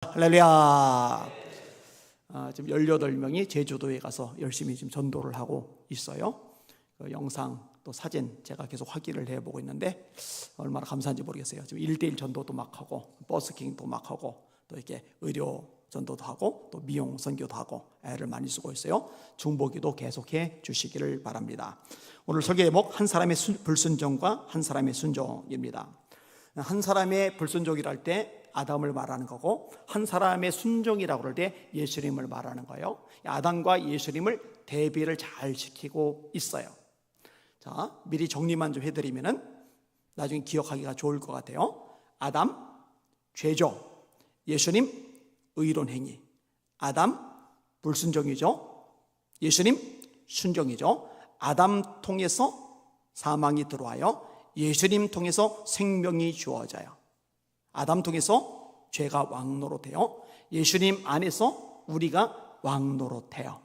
할렐루야. 지금 18명이 제주도에 가서 열심히 지금 전도를 하고 있어요. 그 영상 또 사진 제가 계속 확인을 해보고 있는데 얼마나 감사한지 모르겠어요. 지금 1대1 전도도 막 하고 버스킹도 막 하고 또 이렇게 의료 전도도 하고 또 미용 선교도 하고 애를 많이 쓰고 있어요. 중보기도 계속해 주시기를 바랍니다. 오늘 설교 제목 한 사람의 불순종과 한 사람의 순종입니다. 한 사람의 불순종이라 할 때 아담을 말하는 거고, 한 사람의 순종이라고 할 때 예수님을 말하는 거예요. 아담과 예수님을 대비를 잘 시키고 있어요. 자, 미리 정리만 좀 해드리면은 나중에 기억하기가 좋을 것 같아요. 아담, 죄죠. 예수님, 의로운 행위. 아담, 불순종이죠. 예수님, 순종이죠. 아담 통해서 사망이 들어와요. 예수님 통해서 생명이 주어져요. 아담 통해서 죄가 왕노릇해요. 예수님 안에서 우리가 왕노릇해요.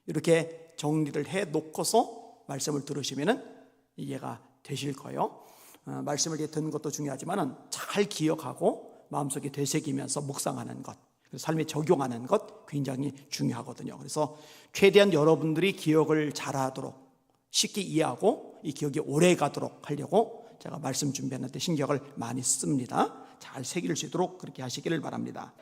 이렇게 정리를 해 놓고서 말씀을 들으시면 이해가 되실 거예요. 말씀을 듣는 것도 중요하지만 잘 기억하고 마음속에 되새기면서 묵상하는 것, 삶에 적용하는 것 굉장히 중요하거든요. 그래서 최대한 여러분들이 기억을 잘하도록, 쉽게 이해하고 이 기억이 오래 가도록 하려고 제가 말씀 준비하는데 신경을 많이 씁니다. 잘 새길 수 있도록 그렇게 하시기를 바랍니다.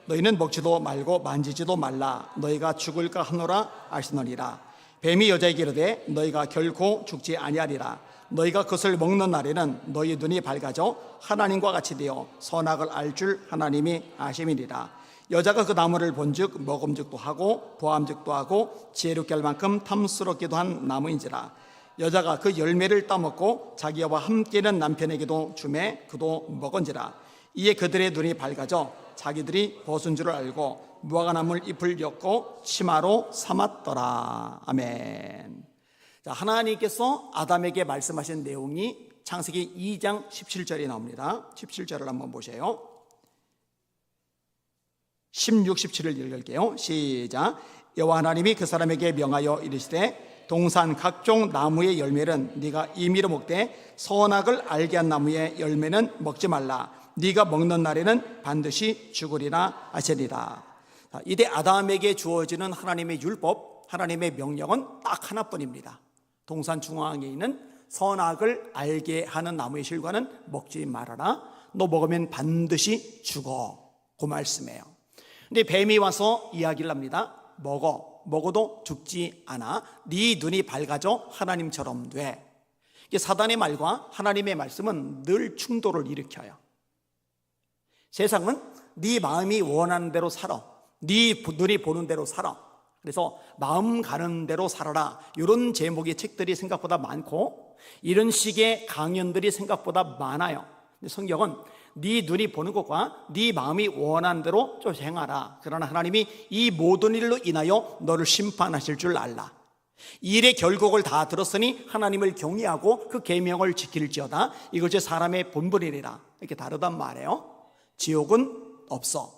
너희는 먹지도 말고 만지지도 말라. 너희가 죽을까 하노라 하시느니라. 뱀이 여자에게 이르되 너희가 결코 죽지 아니하리라. 너희가 그것을 먹는 날에는 너희 눈이 밝아져 하나님과 같이 되어 선악을 알 줄 하나님이 아심이니라. 여자가 그 나무를 본즉 먹음직도 하고 보암직도 하고 지혜롭게 할 만큼 탐스럽기도 한 나무인지라. 여자가 그 열매를 따먹고 자기와 함께는 남편에게도 주매 그도 먹은지라. 이에 그들의 눈이 밝아져 자기들이 벗은 줄을 알고 무화과나물 잎을 엮고 치마로 삼았더라. 아멘. 자, 하나님께서 아담에게 말씀하신 내용이 창세기 2장 17절에 나옵니다. 17절을 한번 보세요. 16, 17을 읽을게요. 시작. 여호와 하나님이 그 사람에게 명하여 이르시되 동산 각종 나무의 열매는 네가 임의로 먹되 선악을 알게 한 나무의 열매는 먹지 말라. 네가 먹는 날에는 반드시 죽으리라 하시니라. 이때 아담에게 주어지는 하나님의 율법, 하나님의 명령은 딱 하나뿐입니다. 동산 중앙에 있는 선악을 알게 하는 나무의 실과는 먹지 말아라. 너 먹으면 반드시 죽어. 그 말씀이에요. 근데 뱀이 와서 이야기를 합니다. 먹어도 죽지 않아. 네 눈이 밝아져 하나님처럼 돼. 사단의 말과 하나님의 말씀은 늘 충돌을 일으켜요. 세상은 네 마음이 원하는 대로 살아, 네 눈이 보는 대로 살아. 그래서 마음 가는 대로 살아라, 이런 제목의 책들이 생각보다 많고 이런 식의 강연들이 생각보다 많아요. 근데 성경은 네 눈이 보는 것과 네 마음이 원하는 대로 좀 행하라. 그러나 하나님이 이 모든 일로 인하여 너를 심판하실 줄 알라. 이 일의 결국을 다 들었으니 하나님을 경외하고 그 계명을 지킬지어다. 이것이 사람의 본분이니라. 이렇게 다르단 말이에요. 지옥은 없어.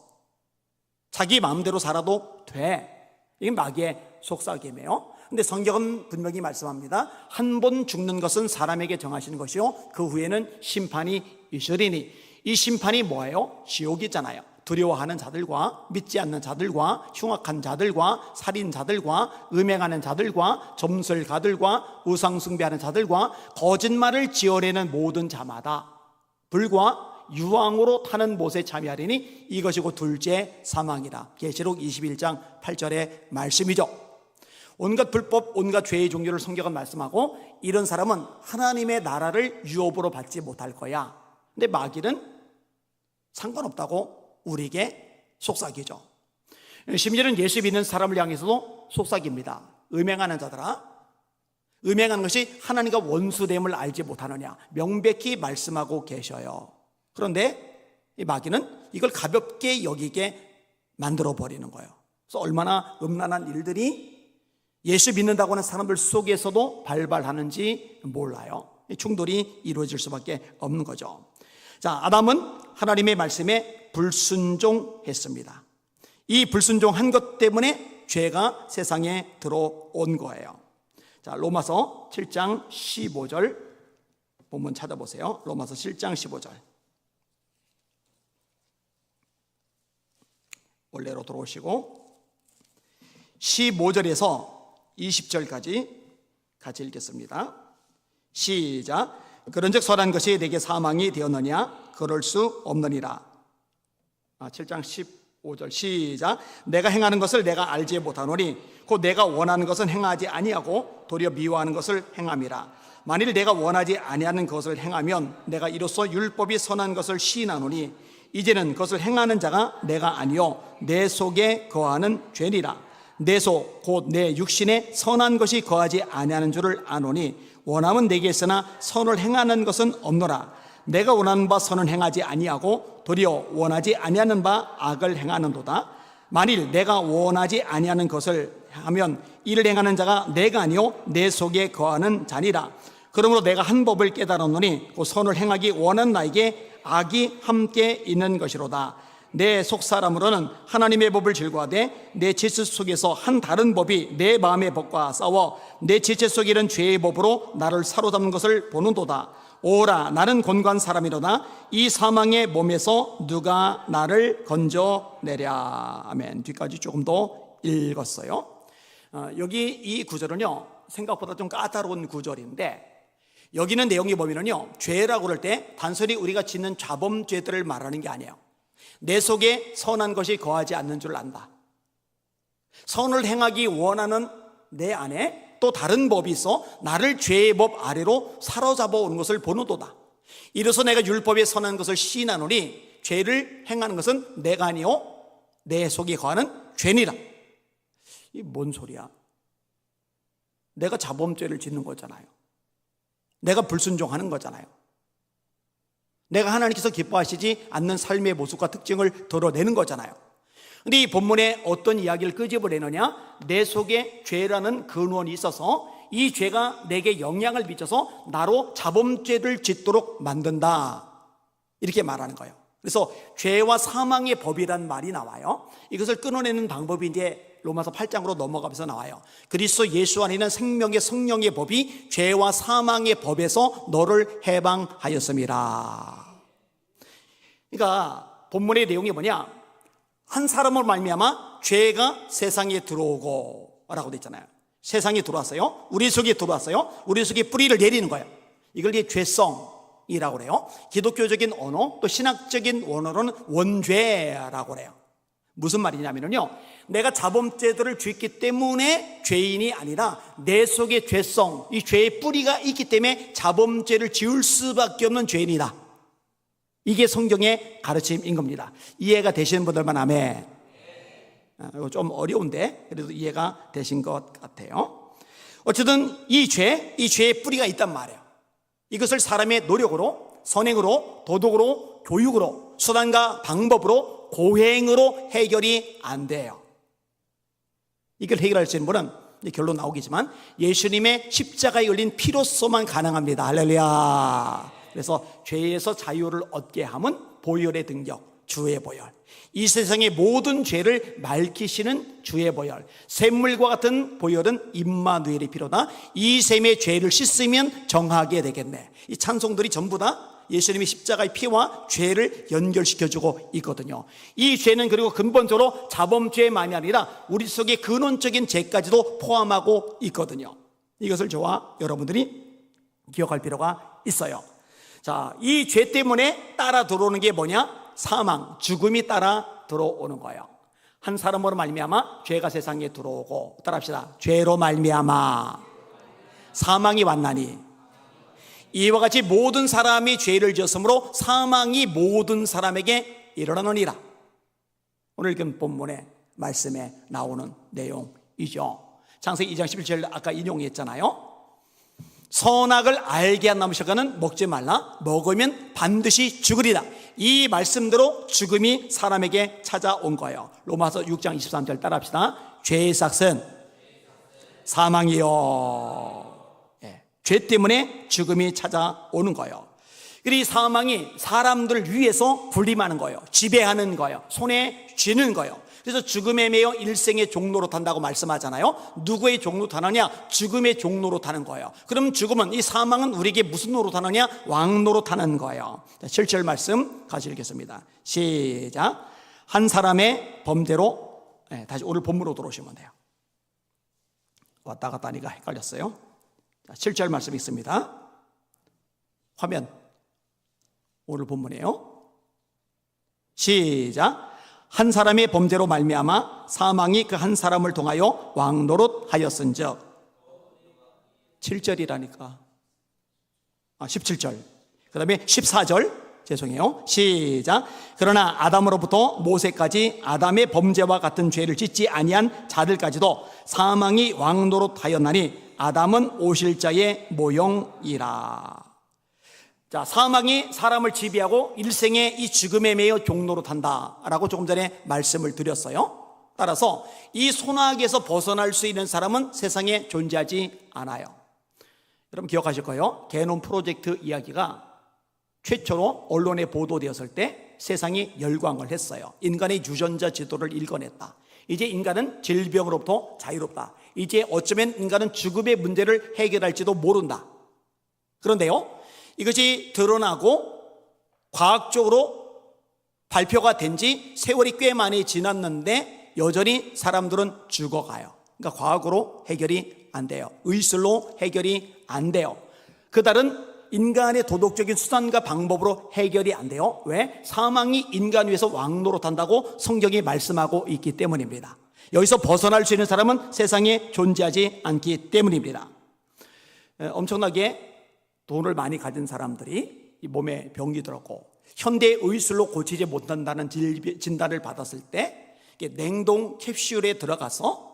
자기 마음대로 살아도 돼. 이게 마귀의 속삭임이에요. 근데 성경은 분명히 말씀합니다. 한 번 죽는 것은 사람에게 정하시는 것이요 그 후에는 심판이 있으리니. 이 심판이 뭐예요? 지옥이잖아요. 두려워하는 자들과 믿지 않는 자들과 흉악한 자들과 살인자들과 음행하는 자들과 점술가들과 우상숭배하는 자들과 거짓말을 지어내는 모든 자마다 불과 유황으로 타는 못에 참여하리니 이것이 곧 둘째 사망이라. 계시록 21장 8절의 말씀이죠. 온갖 불법, 온갖 죄의 종류를 성경은 말씀하고 이런 사람은 하나님의 나라를 유업으로 받지 못할 거야. 근데 마귀는 상관없다고 우리에게 속삭이죠. 심지어는 예수 믿는 사람을 향해서도 속삭입니다. 음행하는 자들아, 음행하는 것이 하나님과 원수됨을 알지 못하느냐, 명백히 말씀하고 계셔요. 그런데 이 마귀는 이걸 가볍게 여기게 만들어 버리는 거예요. 그래서 얼마나 음란한 일들이 예수 믿는다고 하는 사람들 속에서도 발발하는지 몰라요. 충돌이 이루어질 수밖에 없는 거죠. 자, 아담은 하나님의 말씀에 불순종했습니다. 이 불순종한 것 때문에 죄가 세상에 들어온 거예요. 자, 로마서 7장 15절 본문 찾아보세요. 로마서 7장 15절. 원래로 들어오시고 15절에서 20절까지 같이 읽겠습니다. 시작. 그런즉 선한 것이 내게 사망이 되었느냐? 그럴 수 없느니라. 7장 15절 시작. 내가 행하는 것을 내가 알지 못하노니 곧 내가 원하는 것은 행하지 아니하고 도리어 미워하는 것을 행함이라. 만일 내가 원하지 아니하는 것을 행하면 내가 이로써 율법이 선한 것을 시인하노니 이제는 그것을 행하는 자가 내가 아니요 내 속에 거하는 죄니라. 내 속 곧 내 육신에 선한 것이 거하지 아니하는 줄을 아노니 원함은 내게 있으나 선을 행하는 것은 없노라. 내가 원하는 바 선은 행하지 아니하고 도리어 원하지 아니하는 바 악을 행하는도다. 만일 내가 원하지 아니하는 것을 하면 이를 행하는 자가 내가 아니요 내 속에 거하는 자니라. 그러므로 내가 한 법을 깨달았노니 그 선을 행하기 원하는 나에게 악이 함께 있는 것이로다. 내 속사람으로는 하나님의 법을 즐거워하되 내 지체 속에서 한 다른 법이 내 마음의 법과 싸워 내 지체 속에 있는 죄의 법으로 나를 사로잡는 것을 보는도다. 오라, 나는 곤고한 사람이로다. 이 사망의 몸에서 누가 나를 건져내랴. 아멘. 뒤까지 조금 더 읽었어요. 여기 이 구절은요 생각보다 좀 까다로운 구절인데, 여기는 내용이 보면은요 죄라고 그럴 때 단순히 우리가 짓는 자범죄들을 말하는 게 아니에요. 내 속에 선한 것이 거하지 않는 줄 안다. 선을 행하기 원하는 내 안에 또 다른 법이 있어 나를 죄의 법 아래로 사로잡아 오는 것을 보는도다. 이로써 내가 율법에 선한 것을 시인하노니 죄를 행하는 것은 내가 아니요 내 속에 거하는 죄니라. 이 뭔 소리야? 내가 자범죄를 짓는 거잖아요. 내가 불순종하는 거잖아요. 내가 하나님께서 기뻐하시지 않는 삶의 모습과 특징을 드러내는 거잖아요. 근데 이 본문에 어떤 이야기를 끄집어내느냐? 내 속에 죄라는 근원이 있어서 이 죄가 내게 영향을 미쳐서 나로 자범죄를 짓도록 만든다, 이렇게 말하는 거예요. 그래서 죄와 사망의 법이란 말이 나와요. 이것을 끊어내는 방법이 이제 로마서 8장으로 넘어가면서 나와요. 그리스도 예수 안에 있는 생명의 성령의 법이 죄와 사망의 법에서 너를 해방하였습니다. 그러니까 본문의 내용이 뭐냐? 한 사람으로 말미암아 죄가 세상에 들어오고 라고 되어 있잖아요. 세상에 들어왔어요. 우리 속에 들어왔어요. 우리 속에 뿌리를 내리는 거예요. 이걸 이제 죄성이라고 그래요. 기독교적인 언어, 또 신학적인 언어로는 원죄라고 그래요. 무슨 말이냐면요, 내가 자범죄들을 짓기 때문에 죄인이 아니라 내 속에 죄성, 이 죄의 뿌리가 있기 때문에 자범죄를 지을 수밖에 없는 죄인이다. 이게 성경의 가르침인 겁니다. 이해가 되시는 분들만 아멘. 이거 좀 어려운데 그래도 이해가 되신 것 같아요. 어쨌든 이 죄의 뿌리가 있단 말이에요. 이것을 사람의 노력으로, 선행으로, 도덕으로, 교육으로, 수단과 방법으로, 고행으로 해결이 안 돼요. 이걸 해결할 수 있는 분은 결론 나오겠지만 예수님의 십자가에 걸린 피로서만 가능합니다. 할렐루야. 그래서 죄에서 자유를 얻게 함은 보혈의 등력, 주의 보혈. 이 세상의 모든 죄를 맑히시는 주의 보혈. 샘물과 같은 보혈은 임마누엘의 피로다. 이 샘의 죄를 씻으면 정하게 되겠네. 이 찬송들이 전부 다 예수님의 십자가의 피와 죄를 연결시켜주고 있거든요. 이 죄는 그리고 근본적으로 자범죄만이 아니라 우리 속의 근원적인 죄까지도 포함하고 있거든요. 이것을 저와 여러분들이 기억할 필요가 있어요. 자, 이 죄 때문에 따라 들어오는 게 뭐냐? 사망, 죽음이 따라 들어오는 거예요. 한 사람으로 말미암아 죄가 세상에 들어오고, 따라합시다. 죄로 말미암아 사망이 왔나니 이와 같이 모든 사람이 죄를 지었으므로 사망이 모든 사람에게 일어나느니라. 오늘 읽은 본문의 말씀에 나오는 내용이죠. 창세기 2장 11절 아까 인용했잖아요. 선악을 알게 한 나무 실과는 먹지 말라. 먹으면 반드시 죽으리라. 이 말씀대로 죽음이 사람에게 찾아온 거예요. 로마서 6장 23절 따라합시다. 죄의 삭은 사망이요. 죄 때문에 죽음이 찾아오는 거예요. 그리고 이 사망이 사람들을 위해서 군림하는 거예요. 지배하는 거예요. 손에 쥐는 거예요. 그래서 죽음에 매여 일생의 종로로 탄다고 말씀하잖아요. 누구의 종로 타느냐? 죽음의 종로로 타는 거예요. 그럼 죽음은, 이 사망은 우리에게 무슨 노로 타느냐? 왕노로 타는 거예요. 7절 말씀 같이 읽겠습니다. 시작. 한 사람의 범죄로, 다시 오늘 본문으로 들어오시면 돼요. 왔다 갔다 하니까 헷갈렸어요. 7절 말씀이 있습니다. 화면, 오늘 본문이에요. 시작. 한 사람의 범죄로 말미암아 사망이 그 한 사람을 통하여 왕노릇하였은즉. 7절이라니까. 17절. 그 다음에 14절. 죄송해요. 시작. 그러나 아담으로부터 모세까지 아담의 범죄와 같은 죄를 짓지 아니한 자들까지도 사망이 왕노릇하였나니 아담은 오실 자의 모형이라. 자, 사망이 사람을 지배하고 일생에 이 죽음에 매여 종노릇한다라고 조금 전에 말씀을 드렸어요. 따라서 이 손아귀에서 벗어날 수 있는 사람은 세상에 존재하지 않아요. 여러분 기억하실 거예요. 게놈 프로젝트 이야기가 최초로 언론에 보도되었을 때 세상이 열광을 했어요. 인간의 유전자 지도를 읽어냈다. 이제 인간은 질병으로부터 자유롭다. 이제 어쩌면 인간은 죽음의 문제를 해결할지도 모른다. 그런데요, 이것이 드러나고 과학적으로 발표가 된 지 세월이 꽤 많이 지났는데 여전히 사람들은 죽어가요. 그러니까 과학으로 해결이 안 돼요. 의술로 해결이 안 돼요. 그 다른 인간의 도덕적인 수단과 방법으로 해결이 안 돼요. 왜? 사망이 인간 위에서 왕노릇한다고 성경이 말씀하고 있기 때문입니다. 여기서 벗어날 수 있는 사람은 세상에 존재하지 않기 때문입니다. 엄청나게 돈을 많이 가진 사람들이 이 몸에 병이 들었고 현대 의술로 고치지 못한다는 진단을 받았을 때 냉동 캡슐에 들어가서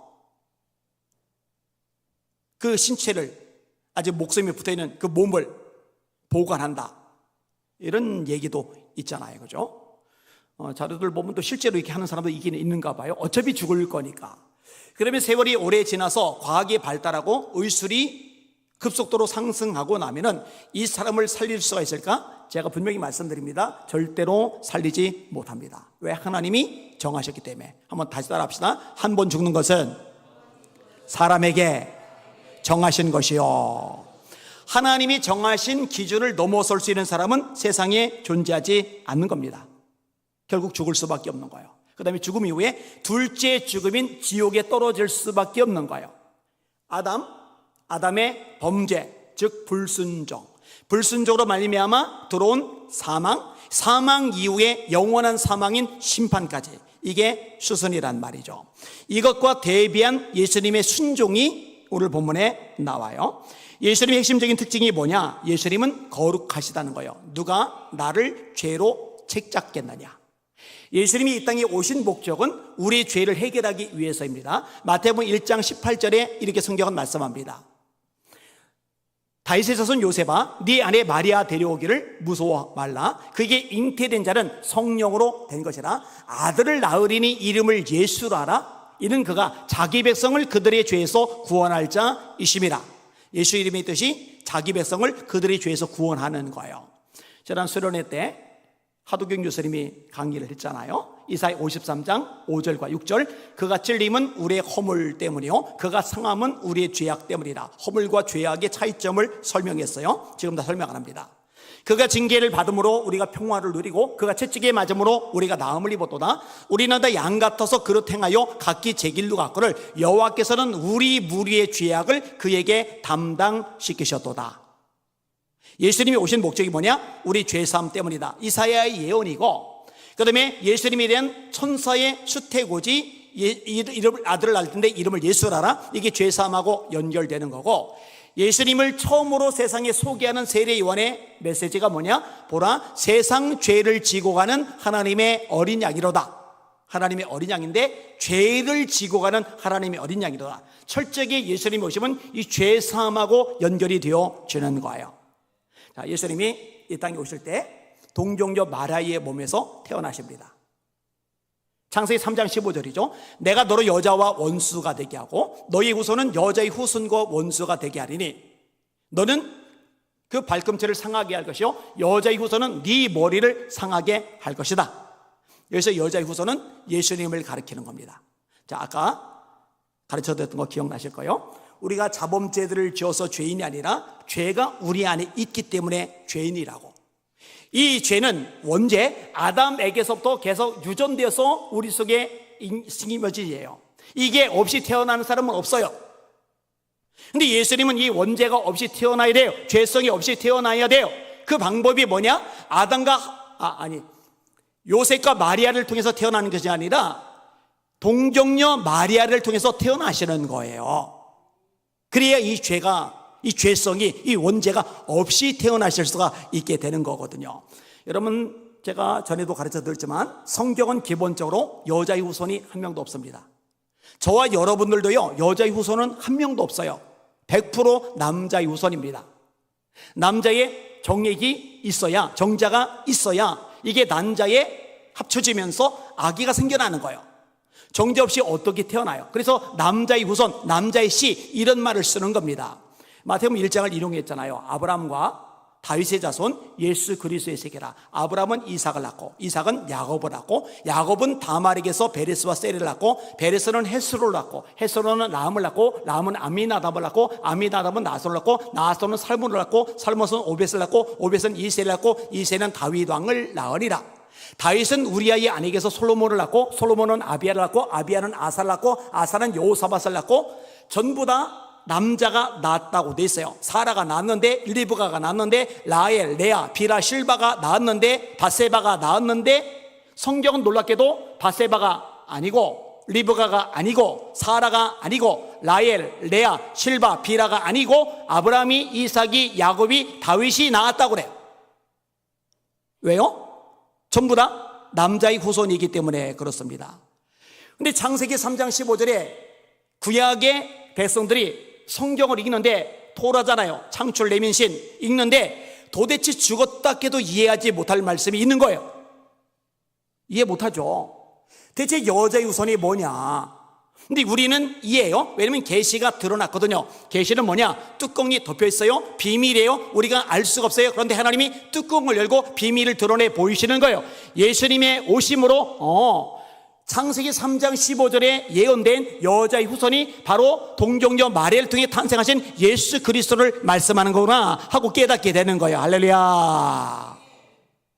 그 신체를, 아직 목숨이 붙어있는 그 몸을 보관한다, 이런 얘기도 있잖아요. 그죠? 자료들 보면 또 실제로 이렇게 하는 사람도 있긴 있는가 봐요. 어차피 죽을 거니까. 그러면 세월이 오래 지나서 과학이 발달하고 의술이 급속도로 상승하고 나면은 이 사람을 살릴 수가 있을까? 제가 분명히 말씀드립니다. 절대로 살리지 못합니다. 왜? 하나님이 정하셨기 때문에. 한번 다시 따라합시다. 한 번 죽는 것은 사람에게 정하신 것이요. 하나님이 정하신 기준을 넘어설 수 있는 사람은 세상에 존재하지 않는 겁니다. 결국 죽을 수밖에 없는 거예요. 그 다음에 죽음 이후에 둘째 죽음인 지옥에 떨어질 수밖에 없는 거예요. 아담의 범죄, 즉 불순종으로 말미암아 들어온 사망 이후에 영원한 사망인 심판까지, 이게 수순이란 말이죠. 이것과 대비한 예수님의 순종이 오늘 본문에 나와요. 예수님의 핵심적인 특징이 뭐냐? 예수님은 거룩하시다는 거예요. 누가 나를 죄로 책잡겠느냐? 예수님이 이 땅에 오신 목적은 우리의 죄를 해결하기 위해서입니다. 마태복음 1장 18절에 이렇게 성경은 말씀합니다. 다윗의 자손 요셉아, 네 아내 마리아 데려오기를 무서워 말라. 그에게 잉태된 자는 성령으로 된 것이라. 아들을 낳으리니 이름을 예수라 하라. 이는 그가 자기 백성을 그들의 죄에서 구원할 자이심이라. 예수 이름의 뜻이 자기 백성을 그들의 죄에서 구원하는 거예요. 지난 수련회 때 하도경 교수님이 강의를 했잖아요. 이사야 53장 5절과 6절. 그가 찔림은 우리의 허물 때문이요 그가 상함은 우리의 죄악 때문이라. 허물과 죄악의 차이점을 설명했어요. 지금 다 설명 안 합니다. 그가 징계를 받음으로 우리가 평화를 누리고 그가 채찍에 맞음으로 우리가 나음을 입었도다. 우리는 다 양 같아서 그릇 행하여 각기 제 길로 갔거늘 여호와께서는 우리 무리의 죄악을 그에게 담당시키셨도다. 예수님이 오신 목적이 뭐냐? 우리 죄사함 때문이다. 이사야의 예언이고, 그 다음에 예수님에 대한 천사의 수태고지, 아들을 낳을 텐데 이름을 예수라라. 이게 죄사함하고 연결되는 거고, 예수님을 처음으로 세상에 소개하는 세례 요한의 메시지가 뭐냐? 보라, 세상 죄를 지고 가는 하나님의 어린 양이로다. 하나님의 어린 양인데 죄를 지고 가는 하나님의 어린 양이로다. 철저하게 예수님이 오시면 이 죄사함하고 연결이 되어지는 거예요. 자, 예수님이 이 땅에 오실 때 동정녀 마리아의 몸에서 태어나십니다. 창세기 3장 15절이죠. 내가 너로 여자와 원수가 되게 하고 너희 후손은 여자의 후손과 원수가 되게 하리니 너는 그 발꿈치를 상하게 할 것이요 여자의 후손은 네 머리를 상하게 할 것이다. 여기서 여자의 후손은 예수님을 가리키는 겁니다. 자, 아까 가르쳐드렸던 거 기억나실 거예요. 우리가 자범죄들을 지어서 죄인이 아니라 죄가 우리 안에 있기 때문에 죄인이라고. 이 죄는 원죄 아담에게서부터 계속 유전되어서 우리 속에 생기머지예요. 이게 없이 태어나는 사람은 없어요. 근데 예수님은 이 원죄가 없이 태어나야 돼요. 죄성이 없이 태어나야 돼요. 그 방법이 뭐냐? 요셉과 마리아를 통해서 태어나는 것이 아니라 동정녀 마리아를 통해서 태어나시는 거예요. 그래야 이 죄성이, 이 원죄가 없이 태어나실 수가 있게 되는 거거든요. 여러분, 제가 전에도 가르쳐 드렸지만 성경은 기본적으로 여자의 후손이 한 명도 없습니다. 저와 여러분들도요, 여자의 후손은 한 명도 없어요. 100% 남자의 후손입니다. 남자의 정액이 있어야, 정자가 있어야 이게 난자에 합쳐지면서 아기가 생겨나는 거예요. 정자 없이 어떻게 태어나요? 그래서 남자의 후손, 남자의 씨, 이런 말을 쓰는 겁니다. 마태복음 1장을 인용했잖아요. 아브라함과 다윗의 자손 예수 그리스도의 세계라. 아브라함은 이삭을 낳고, 이삭은 야곱을 낳고, 야곱은 다말에게서 베레스와 셀을 낳고, 베레스는 헤스로를 낳고, 헤스로는 람을 낳고, 람은 아미나답을 낳고, 아미나답은 나손을 낳고, 나손은 살몬을 낳고, 살몬은 오벳을 낳고, 오벳은 이세를 낳고, 이세는 다윗 왕을 낳으리라. 다윗은 우리아의 아내에게서 솔로몬을 낳고, 솔로몬은 아비야를 낳고, 아비야는 아사를 낳고, 아사는 여호사밧을 낳고, 전부 다 남자가 낳았다고 돼 있어요. 사라가 낳았는데, 리브가가 낳았는데, 라헬, 레아, 빌하, 실바가 낳았는데, 바세바가 낳았는데, 성경은 놀랍게도 바세바가 아니고, 리브가가 아니고, 사라가 아니고, 라헬, 레아, 실바, 빌하가 아니고, 아브라함이, 이삭이, 야곱이, 다윗이 낳았다고 그래요. 왜요? 전부 다 남자의 후손이기 때문에 그렇습니다. 근데 창세기 3장 15절에 구약의 백성들이 성경을 읽는데, 토라잖아요. 창출 레민신 읽는데 도대체 죽었다 해도 이해하지 못할 말씀이 있는 거예요. 이해 못하죠. 대체 여자의 후손이 뭐냐? 근데 우리는 이해해요. 왜냐면 계시가 드러났거든요. 계시는 뭐냐? 뚜껑이 덮여 있어요. 비밀이에요. 우리가 알 수가 없어요. 그런데 하나님이 뚜껑을 열고 비밀을 드러내 보이시는 거예요. 예수님의 오심으로 창세기 3장 15절에 예언된 여자의 후손이 바로 동정녀 마리아를 통해 탄생하신 예수 그리스도를 말씀하는 거구나 하고 깨닫게 되는 거예요. 할렐루야.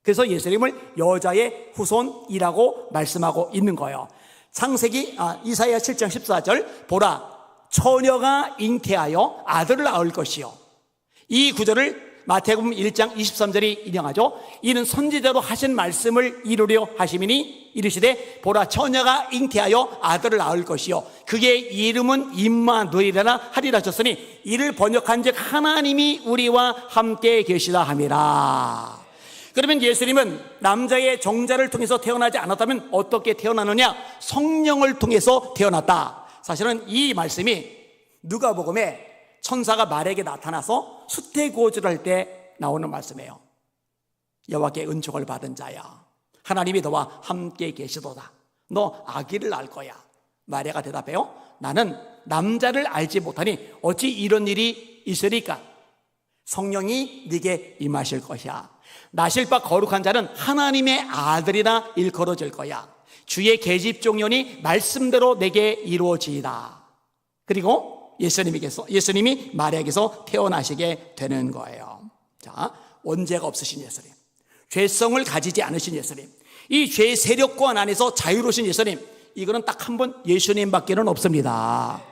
그래서 예수님을 여자의 후손이라고 말씀하고 있는 거예요. 이사야 7장 14절, 보라 처녀가 잉태하여 아들을 낳을 것이요. 이 구절을 마태복음 1장 23절이 인용하죠. 이는 선지자로 하신 말씀을 이루려 하심이니 이르시되 보라 처녀가 잉태하여 아들을 낳을 것이요 그의 이름은 임마누엘이라 하리라 하셨으니, 이를 번역한즉 하나님이 우리와 함께 계시다 함이라. 그러면 예수님은 남자의 정자를 통해서 태어나지 않았다면 어떻게 태어나느냐? 성령을 통해서 태어났다. 사실은 이 말씀이 누가복음에 천사가 말에게 나타나서 수태고지를 할 때 나오는 말씀이에요. 여호와께 은총을 받은 자야, 하나님이 너와 함께 계시도다. 너 아기를 낳을 거야. 마리아가 대답해요. 나는 남자를 알지 못하니 어찌 이런 일이 있으리까? 성령이 네게 임하실 것이야. 나실 바 거룩한 자는 하나님의 아들이라 일컬어질 거야. 주의 계집종년이 말씀대로 내게 이루어지이다. 그리고 예수님이 마리아에게서 태어나시게 되는 거예요. 자, 원죄가 없으신 예수님, 죄성을 가지지 않으신 예수님, 이 죄 세력권 안에서 자유로우신 예수님, 이거는 딱 한 분 예수님밖에는 없습니다.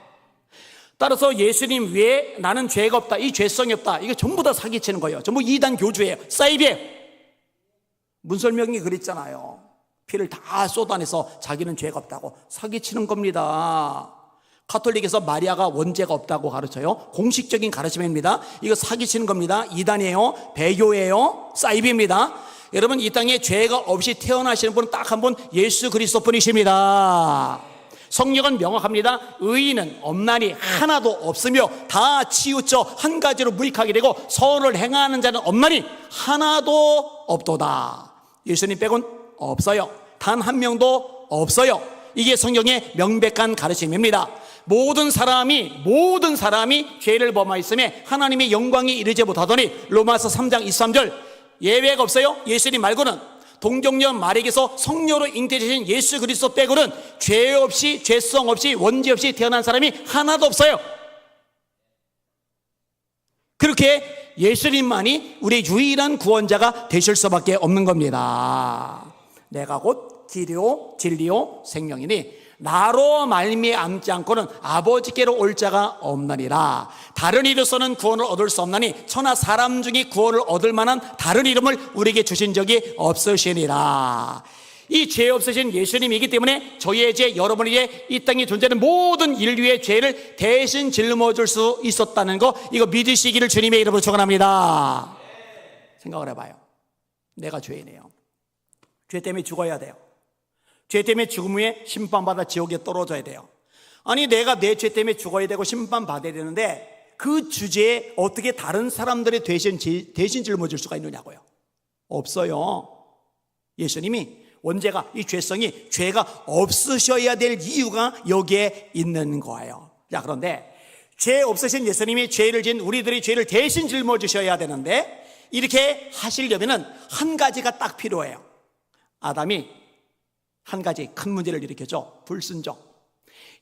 따라서 예수님 외에 나는 죄가 없다, 이 죄성이 없다, 이거 전부 다 사기치는 거예요. 전부 이단 교주예요. 사이비예요. 문설명이 그랬잖아요. 피를 다 쏟아내서 자기는 죄가 없다고 사기치는 겁니다. 가톨릭에서 마리아가 원죄가 없다고 가르쳐요. 공식적인 가르침입니다. 이거 사기치는 겁니다. 이단이에요. 배교예요. 사이비입니다. 여러분, 이 땅에 죄가 없이 태어나시는 분은 딱 한 분 예수 그리스도 뿐이십니다. 성경은 명확합니다. 의인은 없나니 하나도 없으며 다 치우쳐 한 가지로 무익하게 되고 선을 행하는 자는 없나니 하나도 없도다. 예수님 빼곤 없어요. 단 한 명도 없어요. 이게 성경의 명백한 가르침입니다. 모든 사람이 죄를 범하였음에 하나님의 영광에 이르지 못하더니, 로마서 3장 23절, 예외가 없어요. 예수님 말고는, 동정녀 마리아에게서 성녀로 잉태되신 예수 그리스도 빼고는 죄 없이, 죄성 없이, 원죄 없이 태어난 사람이 하나도 없어요. 그렇게 예수님만이 우리의 유일한 구원자가 되실 수밖에 없는 겁니다. 내가 곧 길이요 진리요 생명이니 나로 말미암지 않고는 아버지께로 올 자가 없나니라. 다른 이로서는 구원을 얻을 수 없나니 천하 사람 중에 구원을 얻을 만한 다른 이름을 우리에게 주신 적이 없으시니라. 이 죄 없으신 예수님이기 때문에 저희의 죄, 여러분의 죄, 이 땅에 존재하는 모든 인류의 죄를 대신 짊어질 수 있었다는 거, 이거 믿으시기를 주님의 이름으로 축원합니다. 생각을 해봐요. 내가 죄인이에요. 죄 때문에 죽어야 돼요. 죄 때문에 죽음 후에 심판받아 지옥에 떨어져야 돼요. 아니, 내가 내 죄 때문에 죽어야 되고 심판받아야 되는데 그 주제에 어떻게 다른 사람들의 대신 짊어질 수가 있느냐고요. 없어요. 예수님이 원죄가, 이 죄성이, 죄가 없으셔야 될 이유가 여기에 있는 거예요. 자, 그런데 죄 없으신 예수님이 죄를 지은 우리들의 죄를 대신 짊어지셔야 되는데 이렇게 하시려면은 한 가지가 딱 필요해요. 아담이 한 가지 큰 문제를 일으켰죠. 불순종.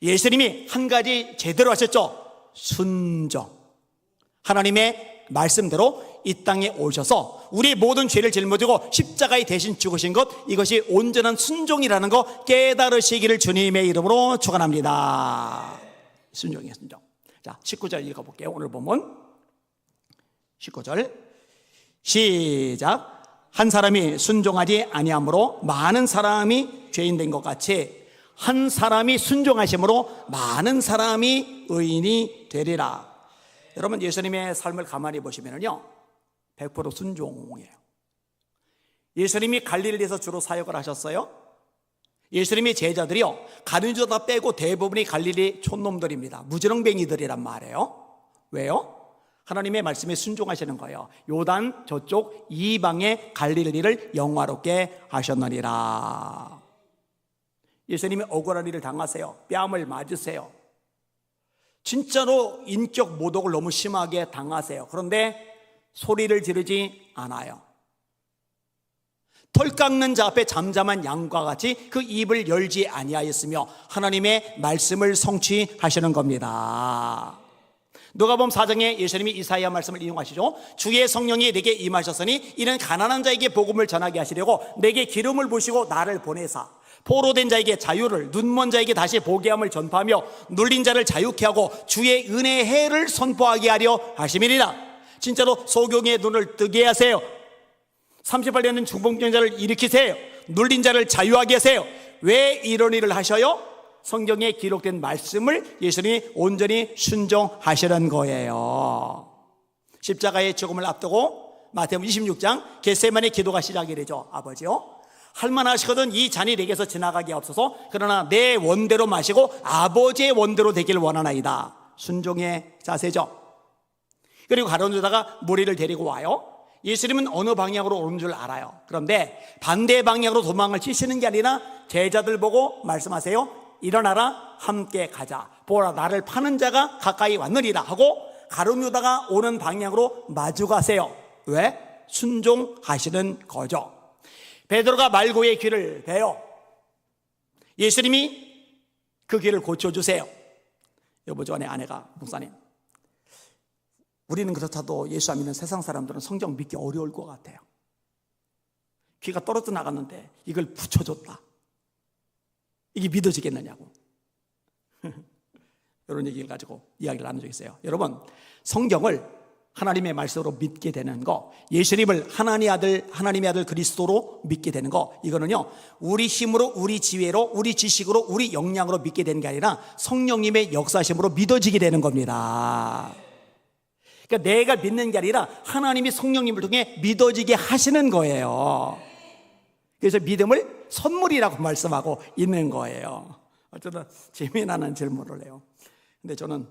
예수님이 한 가지 제대로 하셨죠. 순종. 하나님의 말씀대로 이 땅에 오셔서 우리 모든 죄를 짊어지고 십자가에 대신 죽으신 것, 이것이 온전한 순종이라는 거 깨달으시기를 주님의 이름으로 축원합니다. 순종이에요, 순종. 자, 19절 읽어볼게요. 오늘 보면 19절 시작. 한 사람이 순종하지 아니함으로 많은 사람이 죄인 된 것 같이 한 사람이 순종하심으로 많은 사람이 의인이 되리라. 여러분, 예수님의 삶을 가만히 보시면요 100% 순종이에요. 예수님이 갈릴리에서 주로 사역을 하셨어요. 예수님의 제자들이요 가룟 유다 빼고 대부분이 갈릴리 촌놈들입니다. 무지렁뱅이들이란 말이에요. 왜요? 하나님의 말씀에 순종하시는 거예요. 요단 저쪽 이방의 갈릴리를 영화롭게 하셨느니라. 예수님이 억울한 일을 당하세요. 뺨을 맞으세요. 진짜로 인격 모독을 너무 심하게 당하세요. 그런데 소리를 지르지 않아요. 털 깎는 자 앞에 잠잠한 양과 같이 그 입을 열지 아니하였으며 하나님의 말씀을 성취하시는 겁니다. 누가복음 4장에 예수님이 이사야 말씀을 인용하시죠. 주의 성령이 내게 임하셨으니 이는 가난한 자에게 복음을 전하게 하시려고 내게 기름을 부으시고 나를 보내사 포로된 자에게 자유를, 눈먼 자에게 다시 보게 함을 전파하며 눌린 자를 자유케 하고 주의 은혜의 해를 선포하게 하려 하심이니라. 진짜로 소경의 눈을 뜨게 하세요. 38년 중풍병자를 일으키세요. 눌린 자를 자유하게 하세요. 왜 이런 일을 하셔요? 성경에 기록된 말씀을 예수님이 온전히 순종하시는 거예요. 십자가의 죽음을 앞두고 마태복음 26장 겟세마네 기도가 시작이 되죠. 아버지요, 할만하시거든 이 잔이 내게서 지나가게 없어서 그러나 내 원대로 마시고 아버지의 원대로 되길 원하나이다. 순종의 자세죠. 그리고 가룟 유다가 무리를 데리고 와요. 예수님은 어느 방향으로 오는 줄 알아요. 그런데 반대 방향으로 도망을 치시는 게 아니라 제자들 보고 말씀하세요. 일어나라, 함께 가자. 보라, 나를 파는 자가 가까이 왔느니라 하고 가룟 유다가 오는 방향으로 마주 가세요. 왜? 순종하시는 거죠. 베드로가 말고의 귀를 베요. 예수님이 그 귀를 고쳐주세요. 여보, 전에 아내가, 목사님, 우리는 그렇다도 예수 안 믿는 세상 사람들은 성경 믿기 어려울 것 같아요. 귀가 떨어져 나갔는데 이걸 붙여줬다. 이게 믿어지겠느냐고. 이런 얘기를 가지고 이야기를 나눈 적이 있어요. 여러분, 성경을 하나님의 말씀으로 믿게 되는 거, 예수님을 하나님의 아들 그리스도로 믿게 되는 거, 이거는요 우리 힘으로, 우리 지혜로, 우리 지식으로, 우리 역량으로 믿게 되는 게 아니라 성령님의 역사심으로 믿어지게 되는 겁니다. 그러니까 내가 믿는 게 아니라 하나님이 성령님을 통해 믿어지게 하시는 거예요. 그래서 믿음을 선물이라고 말씀하고 있는 거예요. 어쩌다 재미나는 질문을 해요. 근데 저는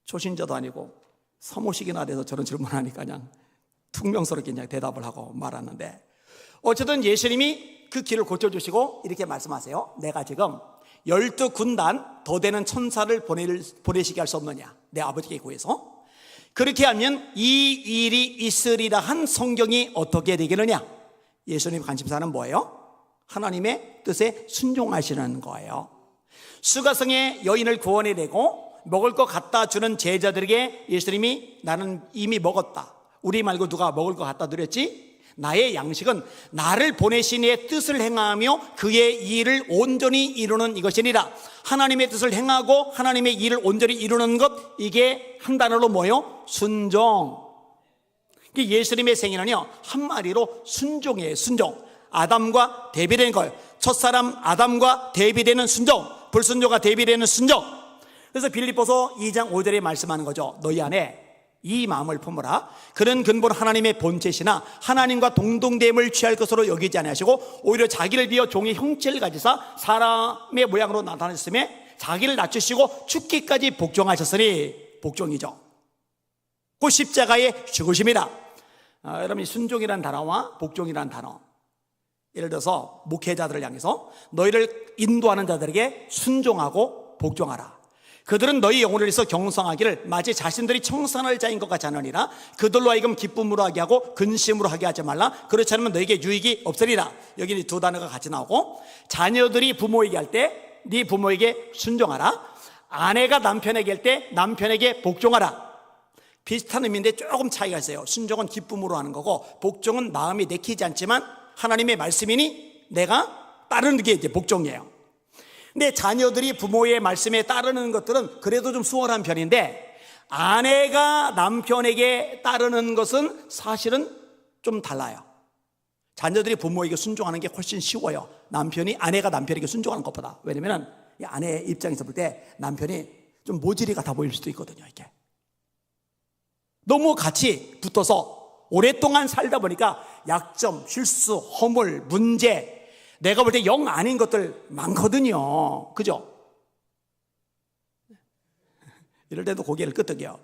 초신자도 아니고 사모식이나 돼서 저런 질문하니까 그냥 퉁명스럽게 그냥 대답을 하고 말았는데, 어쨌든 예수님이 그 길을 고쳐주시고 이렇게 말씀하세요. 내가 지금 12군단 더 되는 천사를 보내시게 할 수 없느냐, 내 아버지께 구해서. 그렇게 하면 이 일이 있으리라 한 성경이 어떻게 되겠느냐. 예수님 관심사는 뭐예요? 하나님의 뜻에 순종하시는 거예요. 수가성의 여인을 구원해내고 먹을 거 갖다 주는 제자들에게 예수님이 나는 이미 먹었다, 우리 말고 누가 먹을 거 갖다 드렸지? 나의 양식은 나를 보내신 이의 뜻을 행하며 그의 일을 온전히 이루는 이것이니라. 하나님의 뜻을 행하고 하나님의 일을 온전히 이루는 것, 이게 한 단어로 뭐예요? 순종. 예수님의 생애는요, 한마디로 순종이에요. 순종. 아담과 대비되는 걸, 첫사람 아담과 대비되는 순종, 불순종과 대비되는 순종. 그래서 빌립보서 2장 5절에 말씀하는 거죠. 너희 안에 이 마음을 품으라. 그런 근본 하나님의 본체시나 하나님과 동등됨을 취할 것으로 여기지 아니하시고 오히려 자기를 비어 종의 형체를 가지사 사람의 모양으로 나타났음에 자기를 낮추시고 죽기까지 복종하셨으니, 복종이죠. 그 십자가의 죽으심이라. 여러분, 순종이라는 단어와 복종이라는 단어, 예를 들어서 목회자들을 향해서 너희를 인도하는 자들에게 순종하고 복종하라. 그들은 너희 영혼을 위해서 경성하기를 마치 자신들이 청산할 자인 것 같지 않으니라. 그들로 하여금 기쁨으로 하게 하고 근심으로 하게 하지 말라. 그렇지 않으면 너에게 유익이 없으리라. 여기 두 단어가 같이 나오고, 자녀들이 부모에게 할 때 네 부모에게 순종하라. 아내가 남편에게 할 때 남편에게 복종하라. 비슷한 의미인데 조금 차이가 있어요. 순종은 기쁨으로 하는 거고, 복종은 마음이 내키지 않지만 하나님의 말씀이니 내가 따르는 게 이제 복종이에요. 근데 자녀들이 부모의 말씀에 따르는 것들은 그래도 좀 수월한 편인데, 아내가 남편에게 따르는 것은 사실은 좀 달라요. 자녀들이 부모에게 순종하는 게 훨씬 쉬워요. 아내가 남편에게 순종하는 것보다. 왜냐면 아내의 입장에서 볼 때 남편이 좀 모질이 같아 보일 수도 있거든요. 이게 너무 같이 붙어서 오랫동안 살다 보니까 약점, 실수, 허물, 문제, 내가 볼 때 영 아닌 것들 많거든요. 그죠? 이럴 때도 고개를 끄덕여.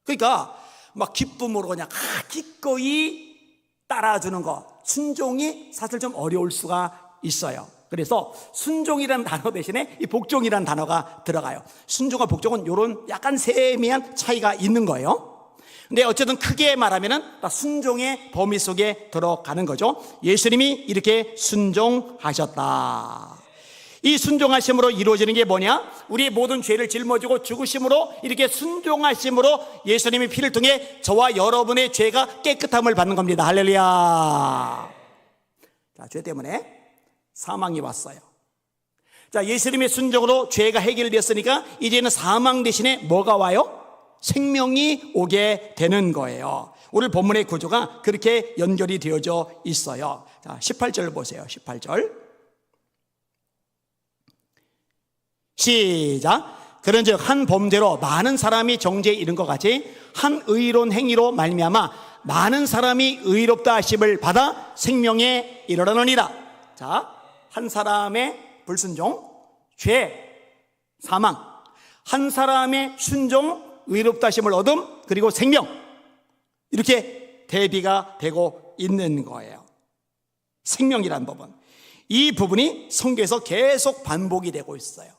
그러니까 막 기쁨으로 그냥 기꺼이 따라주는 것, 순종이 사실 좀 어려울 수가 있어요. 그래서 순종이라는 단어 대신에 이 복종이라는 단어가 들어가요. 순종과 복종은 이런 약간 세미한 차이가 있는 거예요. 근데 어쨌든 크게 말하면은 다 순종의 범위 속에 들어가는 거죠. 예수님이 이렇게 순종하셨다. 이 순종하심으로 이루어지는 게 뭐냐? 우리의 모든 죄를 짊어지고 죽으심으로, 이렇게 순종하심으로 예수님의 피를 통해 저와 여러분의 죄가 깨끗함을 받는 겁니다. 할렐루야. 자, 죄 때문에 사망이 왔어요. 자, 예수님의 순종으로 죄가 해결되었으니까 이제는 사망 대신에 뭐가 와요? 생명이 오게 되는 거예요. 오늘 본문의 구조가 그렇게 연결이 되어져 있어요. 자, 18절 보세요. 18절 시작. 그런즉 한 범죄로 많은 사람이 정죄에 이른 것 같이 한 의로운 행위로 말미암아 많은 사람이 의롭다 하심을 받아 생명에 이르러느니라. 자, 한 사람의 불순종, 죄, 사망. 한 사람의 순종, 의롭다 하심을 얻음, 그리고 생명. 이렇게 대비가 되고 있는 거예요. 생명이라는 부분, 이 부분이 성경에서 계속 반복이 되고 있어요.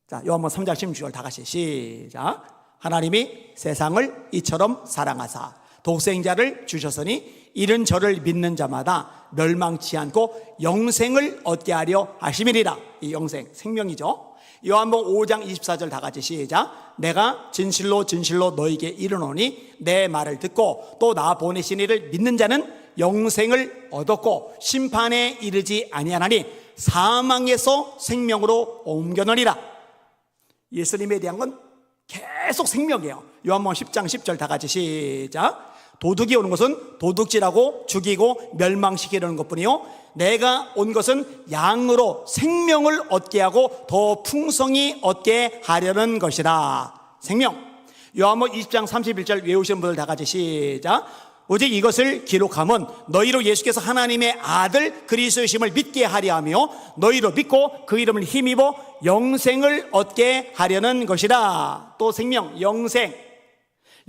자, 요한복음 3장 16절 다 같이 시작. 하나님이 세상을 이처럼 사랑하사 독생자를 주셨으니 이는 저를 믿는 자마다 멸망치 않고 영생을 얻게 하려 하심이니라. 이 영생, 생명이죠. 요한복음 5장 24절 다 같이 시작. 내가 진실로 진실로 너에게 이르노니 내 말을 듣고 또 나 보내신 이를 믿는 자는 영생을 얻었고 심판에 이르지 아니하나니 사망에서 생명으로 옮겨너니라. 예수님에 대한 건 계속 생명이에요. 요한복음 10장 10절 다 같이 시작. 도둑이 오는 것은 도둑질하고 죽이고 멸망시키려는 것뿐이요 내가 온 것은 양으로 생명을 얻게 하고 더 풍성히 얻게 하려는 것이라. 생명. 요한복음 20장 31절 외우시는 분들 다 같이 시작. 오직 이것을 기록함은 너희로 예수께서 하나님의 아들 그리스도이심을 믿게 하려 하며 너희로 믿고 그 이름을 힘입어 영생을 얻게 하려는 것이라. 또 생명, 영생.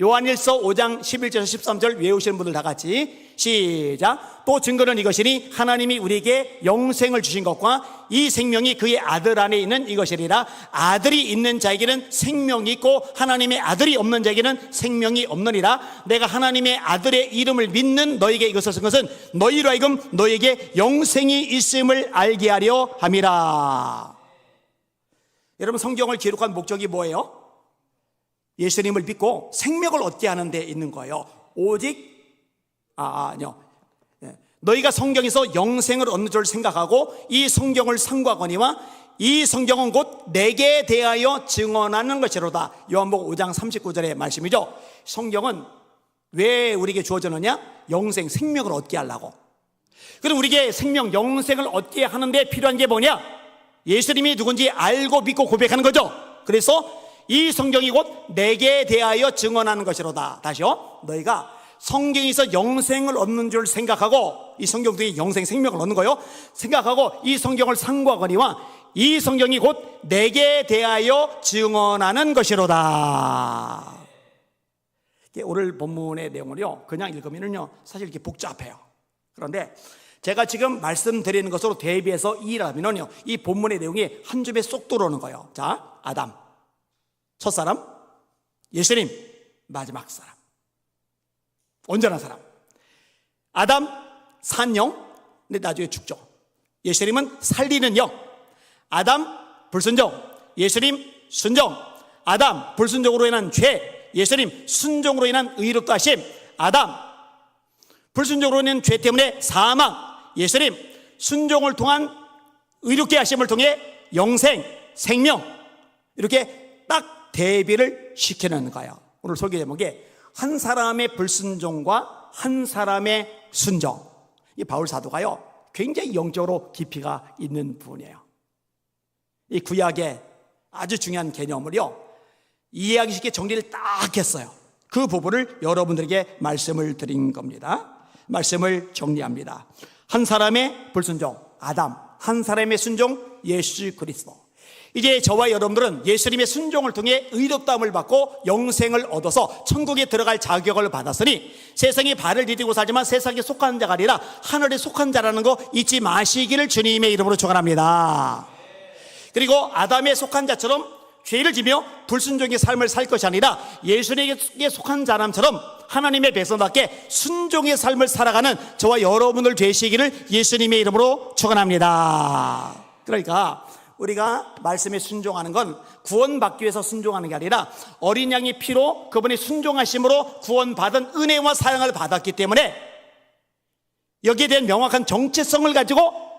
요한일서 5장 11절 13절 외우시는 분들 다 같이 시작. 또 증거는 이것이니 하나님이 우리에게 영생을 주신 것과 이 생명이 그의 아들 안에 있는 이것이리라. 아들이 있는 자에게는 생명이 있고 하나님의 아들이 없는 자에게는 생명이 없느니라. 내가 하나님의 아들의 이름을 믿는 너에게 이것을 쓴 것은 너희로 하여금 너에게 영생이 있음을 알게 하려 함이라. 여러분, 성경을 기록한 목적이 뭐예요? 예수님을 믿고 생명을 얻게 하는 데 있는 거예요. 오직 아니요. 너희가 성경에서 영생을 얻는 줄 생각하고 이 성경을 상고하거니와 이 성경은 곧 내게 대하여 증언하는 것이로다. 요한복음 5장 39절의 말씀이죠. 성경은 왜 우리에게 주어졌느냐? 영생, 생명을 얻게 하려고. 그럼 우리에게 생명, 영생을 얻게 하는데 필요한 게 뭐냐? 예수님이 누군지 알고 믿고 고백하는 거죠. 그래서 이 성경이 곧 내게 대하여 증언하는 것이로다. 다시요. 너희가 성경에서 영생을 얻는 줄 생각하고, 이 성경 중에 영생, 생명을 얻는 거요, 생각하고 이 성경을 상고하거니와 이 성경이 곧 내게 대하여 증언하는 것이로다. 오늘 본문의 내용을요 그냥 읽으면요 사실 이렇게 복잡해요. 그런데 제가 지금 말씀드리는 것으로 대비해서 일하면요 이 본문의 내용이 한 줌에 쏙 들어오는 거예요. 자, 아담 첫사람, 예수님 마지막 사람, 온전한 사람. 아담 산 영, 근데 나중에 죽죠. 예수님은 살리는 영. 아담 불순종, 예수님 순종. 아담 불순종으로 인한 죄, 예수님 순종으로 인한 의롭다 하심. 아담 불순종으로 인한 죄 때문에 사망, 예수님 순종을 통한 의롭게 하심을 통해 영생, 생명. 이렇게 딱 대비를 시키는 거예요. 오늘 설교 제목이 한 사람의 불순종과 한 사람의 순종. 이 바울 사도가요 굉장히 영적으로 깊이가 있는 분이에요. 이 구약의 아주 중요한 개념을요 이해하기 쉽게 정리를 딱 했어요. 그 부분을 여러분들에게 말씀을 드린 겁니다. 말씀을 정리합니다. 한 사람의 불순종 아담, 한 사람의 순종 예수 그리스도. 이제 저와 여러분들은 예수님의 순종을 통해 의롭다함을 받고 영생을 얻어서 천국에 들어갈 자격을 받았으니 세상에 발을 디디고 살지만 세상에 속한 자가 아니라 하늘에 속한 자라는 거 잊지 마시기를 주님의 이름으로 축원합니다. 그리고 아담에 속한 자처럼 죄를 지며 불순종의 삶을 살 것이 아니라 예수님에게 속한 사람처럼 하나님의 백성답게 순종의 삶을 살아가는 저와 여러분들 되시기를 예수님의 이름으로 축원합니다. 그러니까 우리가 말씀에 순종하는 건 구원받기 위해서 순종하는 게 아니라 어린 양의 피로 그분의 순종하심으로 구원받은 은혜와 사랑을 받았기 때문에 여기에 대한 명확한 정체성을 가지고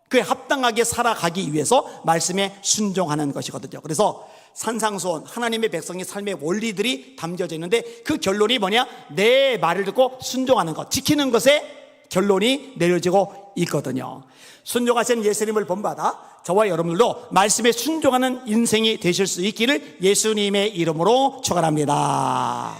그에 합당하게 살아가기 위해서 말씀에 순종하는 것이거든요. 그래서 산상수훈 하나님의 백성의 삶의 원리들이 담겨져 있는데 그 결론이 뭐냐? 내 말을 듣고 순종하는 것, 지키는 것에 결론이 내려지고 있거든요. 순종하신 예수님을 본받아 저와 여러분들도 말씀에 순종하는 인생이 되실 수 있기를 예수님의 이름으로 축원합니다.